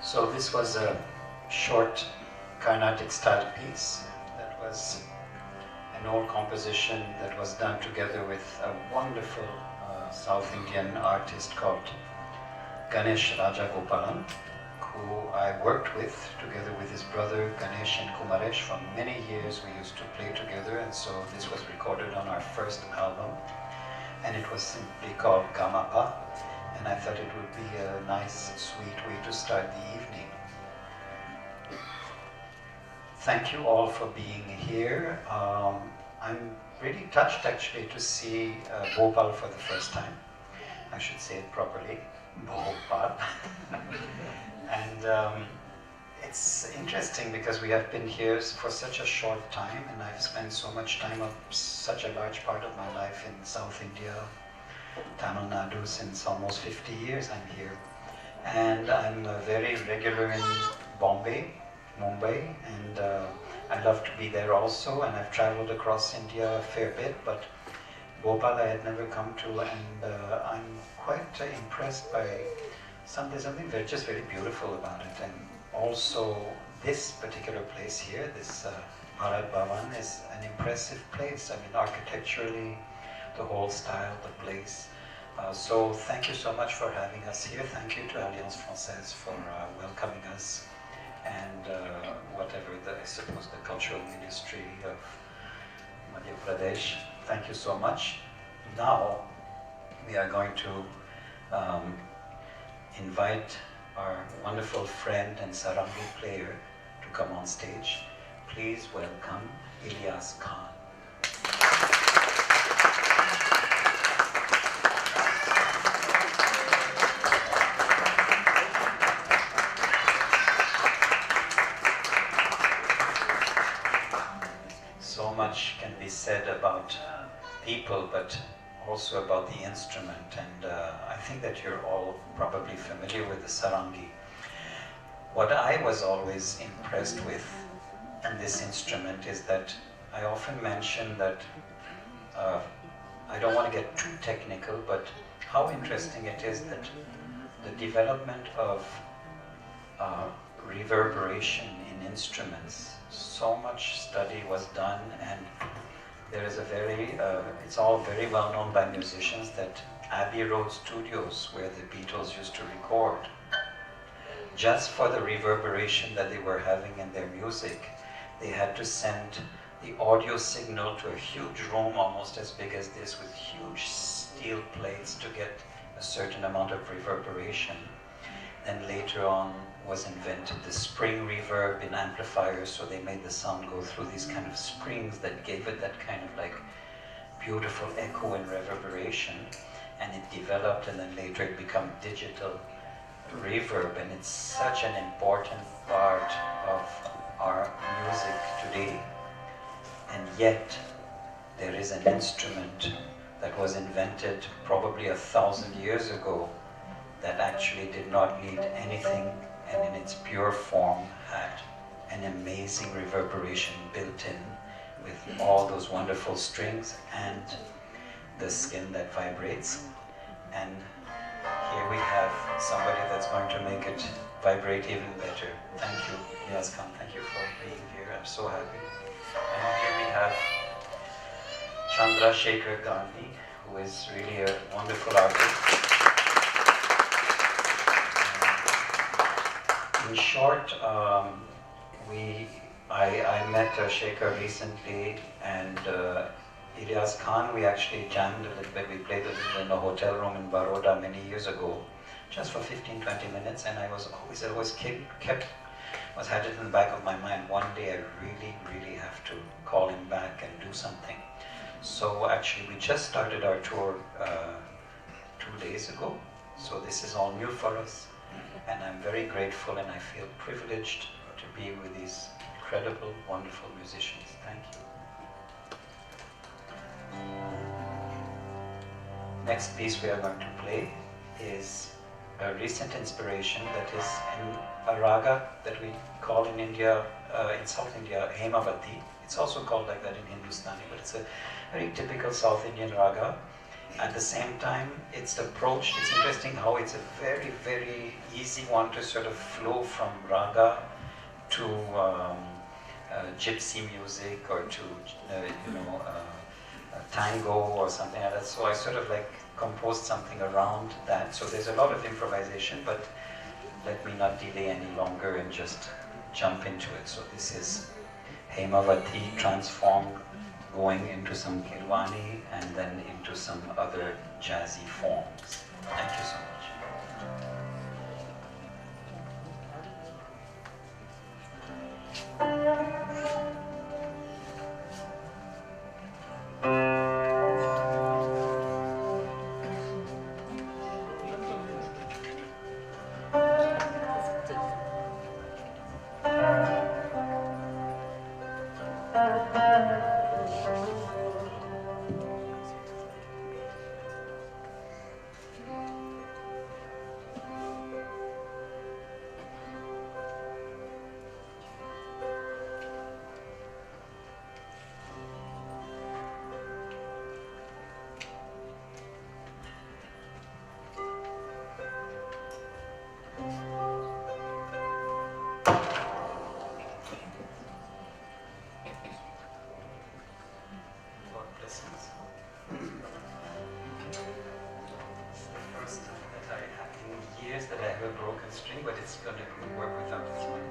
So this was a short Carnatic style piece that was an old composition that was done together with a wonderful South Indian artist called Ganesh Rajagopalan, who I worked with together with his brother Ganesh and Kumaresh for many years. We used to play together, and so this was recorded on our first album, and it was simply called Gamapa, and I thought it would be a nice, sweet way to start the evening. Thank you all for being here. I'm really touched actually to see Bhopal for the first time. I should say it properly, Bhopal. And it's interesting because we have been here for such a short time, and I've spent so much time, of such a large part of my life in South India, Tamil Nadu, since almost 50 years I'm here. And I'm very regular in Bombay, Mumbai, and I love to be there also, and I've traveled across India a fair bit, but Bhopal I had never come to, and I'm quite impressed by there's something just very beautiful about it. And also this particular place here, this BHARAT BHAWAN, is an impressive place. I mean, architecturally, the whole style, the place. So thank you so much for having us here. Thank you to Alliance Française for welcoming us, and whatever the I suppose, the Cultural Ministry of Madhya Pradesh. Thank you so much. Now we are going to invite our wonderful friend and sarangi player to come on stage. Please welcome Ilyas Khan. So much can be said about people, but also about the instrument, and I think that you're all probably familiar with the sarangi. What I was always impressed with in this instrument is that I often mention that I don't want to get too technical, but how interesting it is that the development of reverberation in instruments, so much study was done, and there is a very, it's all very well known by musicians that Abbey Road Studios, where the Beatles used to record, just for the reverberation that they were having in their music, they had to send the audio signal to a huge room almost as big as this with huge steel plates to get a certain amount of reverberation. Then later on was invented the spring reverb in amplifiers, so they made the sound go through these kind of springs that gave it that kind of like beautiful echo and reverberation, and it developed, and then later it became digital reverb, and it's such an important part of our music today. And yet there is an instrument that was invented probably 1,000 years ago that actually did not need anything, and in its pure form had an amazing reverberation built in with all those wonderful strings and the skin that vibrates. And here we have somebody that's going to make it vibrate even better. Thank you, Ilyas Khan. Thank you for being here. I'm so happy. And here we have Chandrasekhar Gandhi, who is really a wonderful artist. In short, I met Shekhar recently, and Ilyas Khan, we actually jammed a little bit. We played a little in a hotel room in Baroda many years ago, just for 15-20 minutes, and I was always had it in the back of my mind, one day I really have to call him back and do something. So actually we just started our tour 2 days ago, so this is all new for us. And I'm very grateful, and I feel privileged to be with these incredible, wonderful musicians. Thank you. Next piece we are going to play is a recent inspiration that is in a raga that we call in India, in South India, Hemavati. It's also called like that in Hindustani, but it's a very typical South Indian raga. At the same time, it's approached, it's interesting how it's a very, very easy one to sort of flow from raga to gypsy music, or to, tango or something like that. So I sort of like composed something around that. So there's a lot of improvisation, but let me not delay any longer and just jump into it. So this is Hemavati transformed, going into some Kirwani and then into some other jazzy forms. Thank you so much. That I have a broken string, but it's going to work without this one.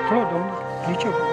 थोड़ा दम नीचे हो।